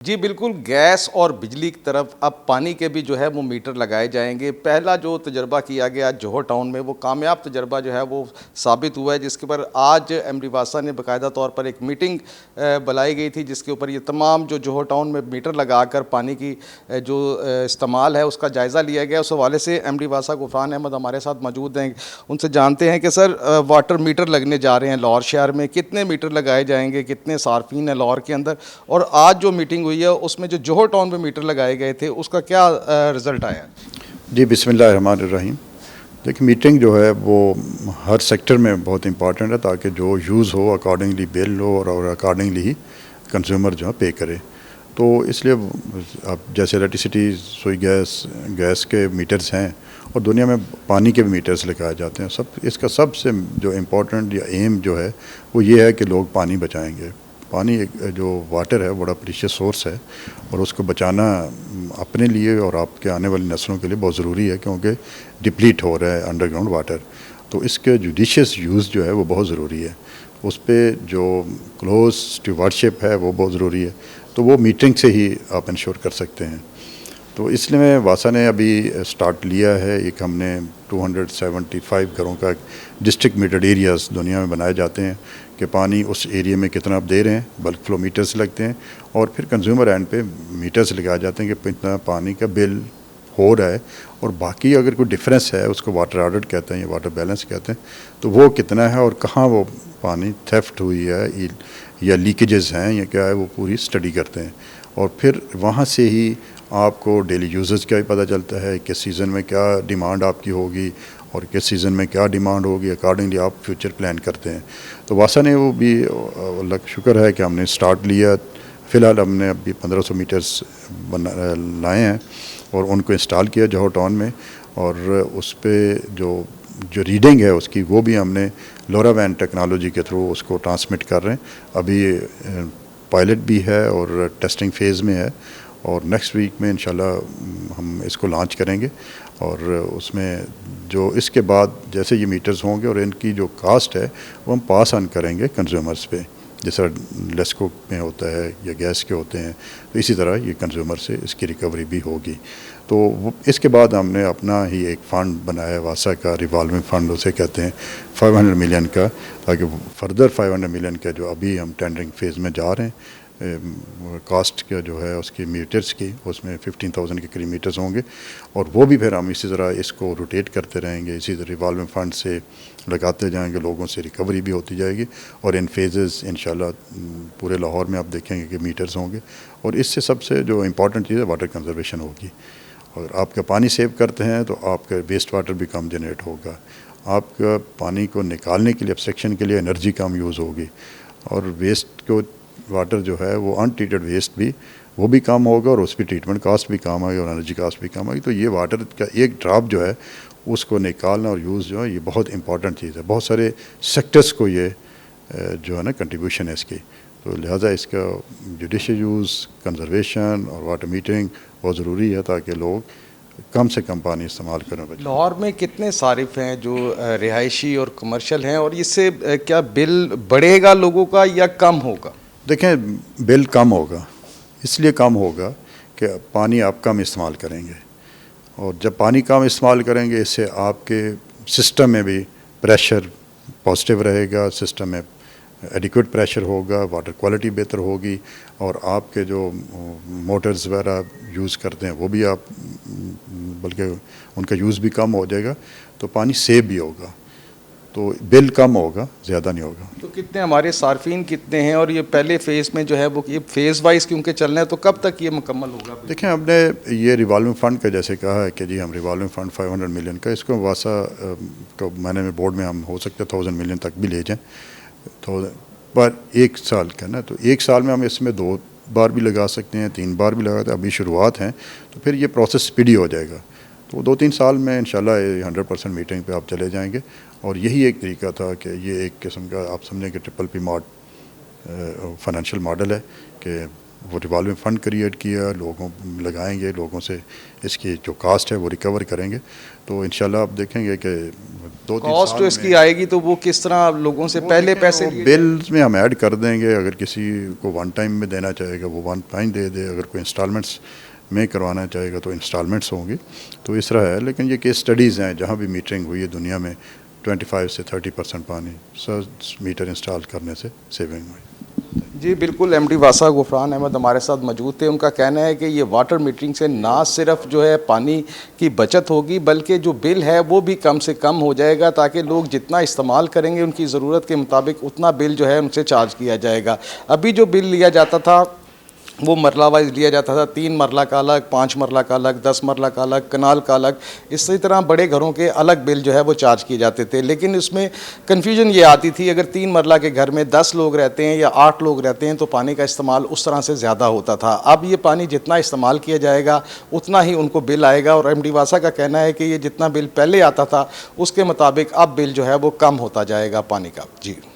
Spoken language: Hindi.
जी बिल्कुल, गैस और बिजली की तरफ अब पानी के भी जो है वो मीटर लगाए जाएंगे। पहला जो तजर्बा किया गया जौहर टाउन में, वो कामयाब तजर्बा जो है वो साबित हुआ है, जिसके पर आज एमडी वासा ने बाकायदा तौर पर एक मीटिंग बुलाई गई थी, जिसके ऊपर ये तमाम जो जौहर टाउन में मीटर लगाकर पानी की जो इस्तेमाल है उसका जायज़ा लिया गया। उस हवाले से एमडी वासा गुफरान अहमद हमारे साथ मौजूद हैं। उनसे जानते हैं कि सर, वाटर मीटर लगने जा रहे हैं लाहौर शहर में, कितने मीटर लगाए जाएंगे, कितने सार्फिन हैं लाहौर के अंदर, और आज जो मीटिंग हुई है उसमें जो जौहर टाउन में मीटर लगाए गए थे उसका क्या रिजल्ट आया? जी बिस्मिल्लाहिर्रहमानिर्रहीम। देखिए, मीटिंग जो है वो हर सेक्टर में बहुत इंपॉर्टेंट है ताकि जो यूज़ हो अकॉर्डिंगली बिल हो और अकॉर्डिंगली ही कंज्यूमर जो है पे करे। तो इसलिए अब जैसे इलेक्ट्रिसिटी, सुई गैस के मीटर्स हैं और दुनिया में पानी के भी मीटर्स लगाए जाते हैं। इसका सबसे जो इम्पोर्टेंट या एम जो है वो ये है कि लोग पानी बचाएंगे। पानी एक जो वाटर है बड़ा प्रीशियस सोर्स है और उसको बचाना अपने लिए और आपके आने वाली नस्लों के लिए बहुत ज़रूरी है, क्योंकि डिप्लीट हो रहा है अंडरग्राउंड वाटर। तो इसके जुडिशियस यूज़ जो है वो बहुत ज़रूरी है। उस पर जो क्लोज स्टीवर्डशिप है वो बहुत ज़रूरी है। तो वो मीटिंग से ही आप इंश्योर कर सकते हैं। तो इसलिए वासा ने अभी स्टार्ट लिया है, एक हमने 275 घरों का डिस्ट्रिक्ट मीटर्ड एरियाज़ दुनिया में बनाए जाते हैं कि पानी उस एरिया में कितना आप दे रहे हैं। बल्क फ्लो मीटर्स लगते हैं और फिर कंज्यूमर एंड पे मीटर्स लगाए जाते हैं कि इतना पानी का बिल हो रहा है, और बाकी अगर कोई डिफरेंस है उसको वाटर ऑडिट कहते हैं या वाटर बैलेंस कहते हैं, तो वो कितना है और कहाँ वो पानी थेफ्ट हुई है या लीकेजेस हैं या क्या है, वो पूरी स्टडी करते हैं। और फिर वहाँ से ही आपको डेली यूजेस का भी पता चलता है, किस सीज़न में क्या डिमांड आपकी होगी और किस सीज़न में क्या डिमांड होगी, अकॉर्डिंगली आप फ्यूचर प्लान करते हैं। तो वासा ने वो भी, अल्लाह का शुक्र है कि हमने स्टार्ट लिया। फ़िलहाल हमने अभी 1500 मीटर्स लाए हैं और उनको इंस्टॉल किया जौहर टाउन में, और उस पर जो रीडिंग है उसकी वो भी हमने लोरावैन टेक्नोलॉजी के थ्रू उसको ट्रांसमिट कर रहे हैं। अभी पायलट भी है और टेस्टिंग फेज़ में है, और नेक्स्ट वीक में इंशाल्लाह हम इसको लॉन्च करेंगे। और उसमें जो इसके बाद जैसे ये मीटर्स होंगे और इनकी जो कास्ट है वो हम पास ऑन करेंगे कंज्यूमर्स पे, जैसा लेस्को में होता है या गैस के होते हैं, तो इसी तरह ये कंज्यूमर से इसकी रिकवरी भी होगी। तो इसके बाद हमने अपना ही एक फ़ंड बनाया, वासा का रिवॉल्विंग फ़ंड उसे कहते हैं, 500 मिलियन का, ताकि फर्दर 500 मिलियन का जो अभी हम टेंडरिंग फेज़ में जा रहे हैं, कास्ट का जो है उसकी मीटर्स की, उसमें 15,000 के करीब मीटर्स होंगे, और वो भी फिर हम इसी तरह इसको रोटेट करते रहेंगे, इसी तरह रिवॉल्विंग फ़ंड से लगाते जाएंगे, लोगों से रिकवरी भी होती जाएगी, और इन फेजेस इंशाल्लाह पूरे लाहौर में आप देखेंगे कि मीटर्स होंगे। और इससे सबसे जो इम्पॉर्टेंट चीज़ है वाटर कंजर्वेशन होगी। अगर आपका पानी सेव करते हैं तो आपका वेस्ट वाटर भी कम जनरेट होगा, आपका पानी को निकालने के लिए एब्स्ट्रैक्शन के लिए एनर्जी कम यूज़ होगी, और वेस्ट को वाटर जो है वो अनट्रीटेड वेस्ट भी वो भी कम होगा, और उस पर ट्रीटमेंट कास्ट भी कम आएगी और एनर्जी कास्ट भी कम आएगी। तो ये वाटर का एक ड्रॉप जो है उसको निकालना और यूज़ जो है ये बहुत इंपॉर्टेंट चीज़ है। बहुत सारे सेक्टर्स को ये जो है ना कंट्रीब्यूशन है इसकी। तो लिहाजा इसका जुडिशियल यूज़, कंजर्वेशन और वाटर मीटरिंग बहुत ज़रूरी है ताकि लोग कम से कम पानी इस्तेमाल करें। लाहौर में कितने सारिफ हैं जो रिहायशी और कमर्शियल हैं, और इससे क्या बिल बढ़ेगा लोगों का या कम होगा? देखें, बिल कम होगा, इसलिए कम होगा कि पानी आप कम इस्तेमाल करेंगे, और जब पानी कम इस्तेमाल करेंगे इससे आपके सिस्टम में भी प्रेशर पॉजिटिव रहेगा, सिस्टम में एडिक्वेट प्रेशर होगा, वाटर क्वालिटी बेहतर होगी, और आपके जो मोटर्स वगैरह यूज़ करते हैं वो भी आप बल्कि उनका यूज़ भी कम हो जाएगा, तो पानी सेव भी होगा, तो बिल कम होगा, ज़्यादा नहीं होगा। तो कितने हमारे सार्फिन कितने हैं, और ये पहले फ़ेज़ में जो है वो ये फ़ेज़ वाइज क्योंकि चलना है, तो कब तक ये मुकम्मल होगा? देखें, हमने ये रिवॉल्विंग फ़ंड का जैसे कहा है कि जी हम रिवॉल्विंग फ़ंड 500 मिलियन का, इसको वासा को मैंने बोर्ड में हम हो सकते 1000 मिलियन तक भी ले जाएँ, तो पर एक साल का ना, तो एक साल में हम इसमें 2 बार भी लगा सकते हैं, 3 बार भी लगा सकते हैं। अभी शुरुआत है तो फिर ये प्रोसेस स्पीडी हो जाएगा, तो 2-3 साल में इंशाल्लाह 100% मीटिंग पे आप चले जाएंगे। और यही एक तरीका था कि ये एक किस्म का आप समझें कि triple P mod financial model है कि वो रिवॉल्विंग फ़ंड क्रिएट किया, लोगों लगाएंगे, लोगों से इसकी जो कास्ट है वो रिकवर करेंगे। तो इंशाल्लाह आप देखेंगे कि 2-3 कॉस्ट साल जो में इसकी आएगी तो वो किस तरह लोगों से पहले पैसे लिए बिल्स में हम ऐड कर देंगे। अगर किसी को वन टाइम में देना चाहेगा वो वन टाइम दे दे, अगर कोई इंस्टॉलमेंट्स में करवाना चाहेगा तो इंस्टॉलमेंट्स होंगी। तो इस तरह है, लेकिन ये केस स्टडीज़ हैं जहाँ भी मीटरिंग हुई है दुनिया में 25 से 30% पानी मीटर इंस्टॉल करने से सेविंग हुई। जी बिल्कुल, एमडी वासा गुफरान अहमद हमारे साथ मौजूद थे। उनका कहना है कि ये वाटर मीटरिंग से ना सिर्फ जो है पानी की बचत होगी बल्कि जो बिल है वो भी कम से कम हो जाएगा, ताकि लोग जितना इस्तेमाल करेंगे उनकी ज़रूरत के मुताबिक उतना बिल जो है उनसे चार्ज किया जाएगा। अभी जो बिल लिया जाता था वो मरला वाइज लिया जाता था, 3 मरला का अलग, 5 मरला का अलग, 10 मरला का अलग, कनाल का अलग, इसी तरह बड़े घरों के अलग बिल जो है वो चार्ज किए जाते थे। लेकिन इसमें कन्फ्यूजन ये आती थी, अगर 3 मरला के घर में 10 लोग रहते हैं या 8 लोग रहते हैं तो पानी का इस्तेमाल उस तरह से ज़्यादा होता था। अब ये पानी जितना इस्तेमाल किया जाएगा उतना ही उनको बिल आएगा, और एमडी वासा का कहना है कि ये जितना बिल पहले आता था उसके मुताबिक अब बिल जो है वो कम होता जाएगा पानी का। जी।